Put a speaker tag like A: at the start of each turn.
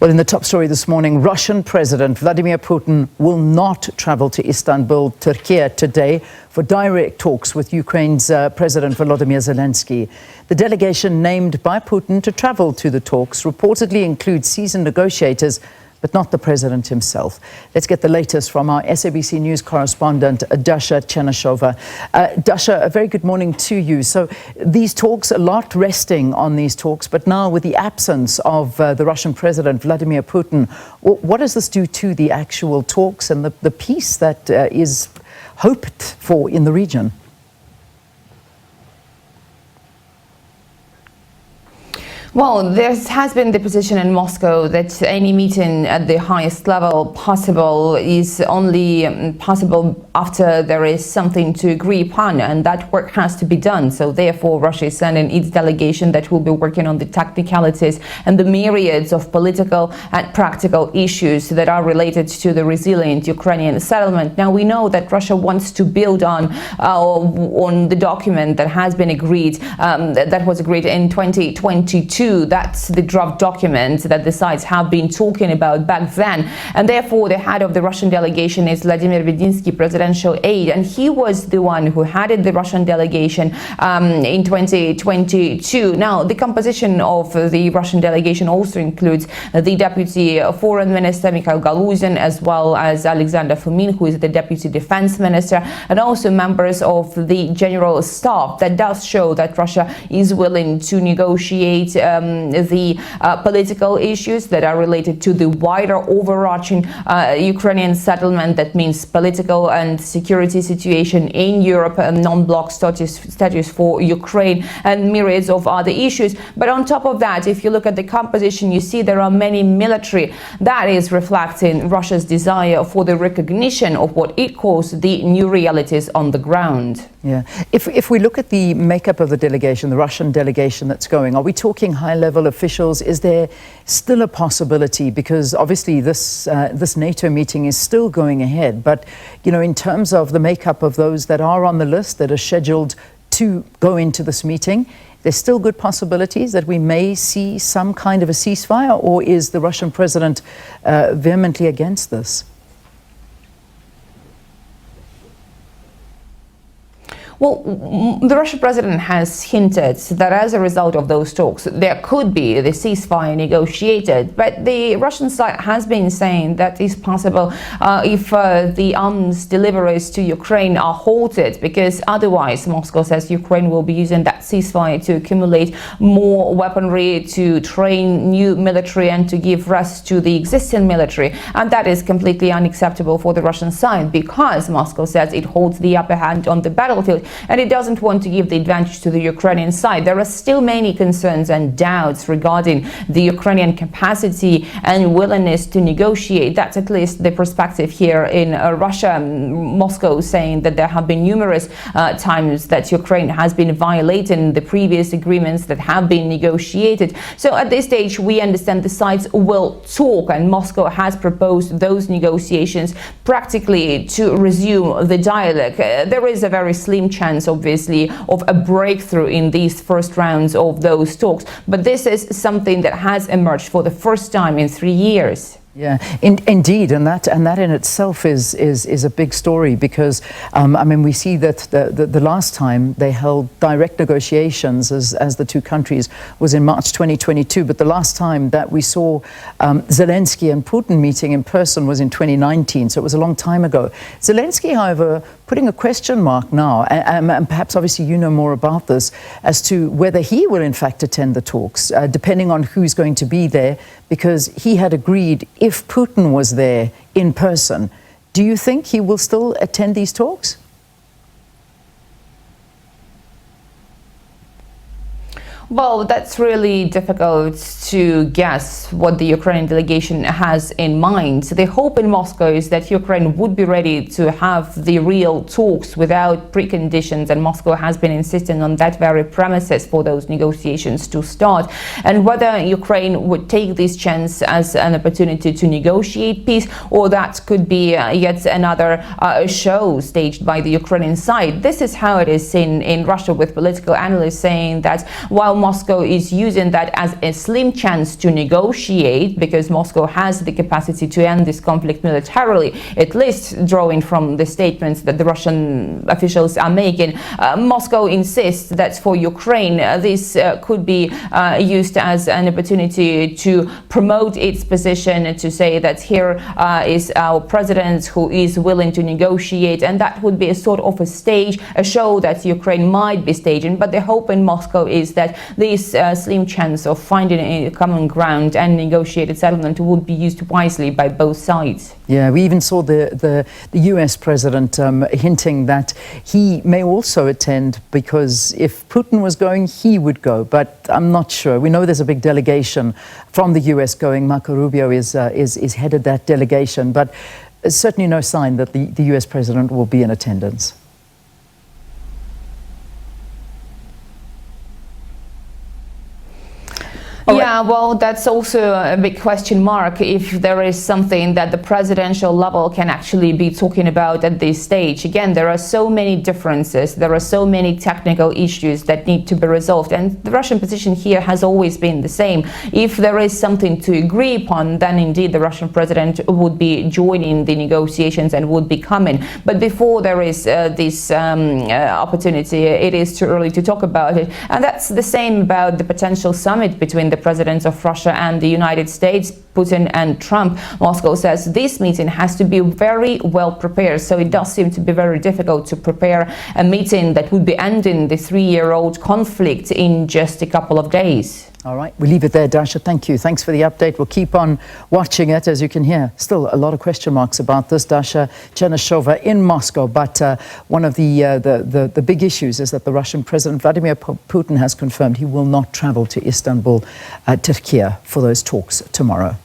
A: Well, in the top story this morning, Russian President Vladimir Putin will not travel to Istanbul, Türkiye today for direct talks with Ukraine's President Volodymyr Zelenskyy. The delegation named by Putin to travel to the talks reportedly includes seasoned negotiators, but not the president himself. Let's get the latest from our SABC News correspondent, Dasha Chernyshova. Dasha, a very good morning to you. So these talks, a lot resting on these talks, but now with the absence of the Russian President Vladimir Putin, what does this do to the actual talks and the peace that is hoped for in the region?
B: Well, there has been the position in Moscow that any meeting at the highest level possible is only possible after there is something to agree upon, and that work has to be done. So therefore, Russia is sending its delegation that will be working on the technicalities and the myriads of political and practical issues that are related to the resilient Ukrainian settlement. Now, we know that Russia wants to build on the document that has been agreed, that was agreed in 2022. That's the draft document that the sides have been talking about back then. And therefore, the head of the Russian delegation is Vladimir Putin's presidential aide. And he was the one who headed the Russian delegation in 2022. Now, the composition of the Russian delegation also includes the Deputy Foreign Minister, Mikhail Galuzin, as well as Alexander Fomin, who is the Deputy Defense Minister, and also members of the General Staff. That does show that Russia is willing to negotiate the political issues that are related to the wider overarching Ukrainian settlement. That means political and security situation in Europe, and non-bloc status for Ukraine, and myriads of other issues. But on top of that, if you look at the composition, you see there are many military. That is reflecting Russia's desire for the recognition of what it calls the new realities on the ground.
A: Yeah. If we look at the makeup of the delegation, the Russian delegation that's going, are we talking high-level officials? Is there still a possibility, because obviously this NATO meeting is still going ahead, but you know, in terms of the makeup of those that are on the list that are scheduled to go into this meeting, there's still good possibilities that we may see some kind of a ceasefire, or is the Russian president vehemently against this?
B: Well, the Russian president has hinted that as a result of those talks, there could be the ceasefire negotiated. But the Russian side has been saying that is possible if the arms deliveries to Ukraine are halted, because otherwise, Moscow says, Ukraine will be using that ceasefire to accumulate more weaponry, to train new military, and to give rest to the existing military. And that is completely unacceptable for the Russian side, because Moscow says it holds the upper hand on the battlefield, and it doesn't want to give the advantage to the Ukrainian side. There are still many concerns and doubts regarding the Ukrainian capacity and willingness to negotiate. That's at least the perspective here in Russia. Moscow saying that there have been numerous times that Ukraine has been violating the previous agreements that have been negotiated. So at this stage, we understand the sides will talk, and Moscow has proposed those negotiations practically to resume the dialogue. There is a very slim chance, obviously, of a breakthrough in these first rounds of those talks. But this is something that has emerged for the first time in 3 years.
A: Yeah, indeed, and that in itself is a big story, because I mean, we see that the last time they held direct negotiations as the two countries was in March 2022, but the last time that we saw Zelenskyy and Putin meeting in person was in 2019, so it was a long time ago. Zelenskyy, however, putting a question mark now, and perhaps obviously you know more about this, as to whether he will in fact attend the talks, depending on who's going to be there, because he had agreed if Putin was there in person. Do you think he will still attend these talks?
B: Well, that's really difficult to guess what the Ukrainian delegation has in mind. The hope in Moscow is that Ukraine would be ready to have the real talks without preconditions, and Moscow has been insisting on that very premises for those negotiations to start. And whether Ukraine would take this chance as an opportunity to negotiate peace, or that could be yet another show staged by the Ukrainian side. This is how it is in Russia, with political analysts saying that while how Moscow is using that as a slim chance to negotiate, because Moscow has the capacity to end this conflict militarily, at least drawing from the statements that the Russian officials are making. Moscow insists that for Ukraine, this could be used as an opportunity to promote its position, to say that here is our president who is willing to negotiate, and that would be a sort of a stage, a show that Ukraine might be staging. But the hope in Moscow is that this slim chance of finding a common ground and negotiated settlement would be used wisely by both sides.
A: Yeah, we even saw the US president hinting that he may also attend, because if Putin was going, he would go. But I'm not sure. We know there's a big delegation from the US going. Marco Rubio is headed that delegation, but certainly no sign that the US president will be in attendance.
B: Yeah, well, that's also a big question mark, if there is something that the presidential level can actually be talking about at this stage. Again, there are so many differences, there are so many technical issues that need to be resolved, and the Russian position here has always been the same. If there is something to agree upon, then indeed the Russian president would be joining the negotiations and would be coming. But before there is this opportunity, it is too early to talk about it. And that's the same about the potential summit between the presidents of Russia and the United States, Putin and Trump. Moscow says this meeting has to be very well prepared, so it does seem to be very difficult to prepare a meeting that would be ending the three-year-old conflict in just a couple of days.
A: All right, we leave it there, Dasha. Thank you. Thanks for the update. We'll keep on watching it. As you can hear, still a lot of question marks about this. Dasha Chernyshova in Moscow. But one of the big issues is that the Russian President Vladimir Putin has confirmed he will not travel to Istanbul, Turkey, for those talks tomorrow.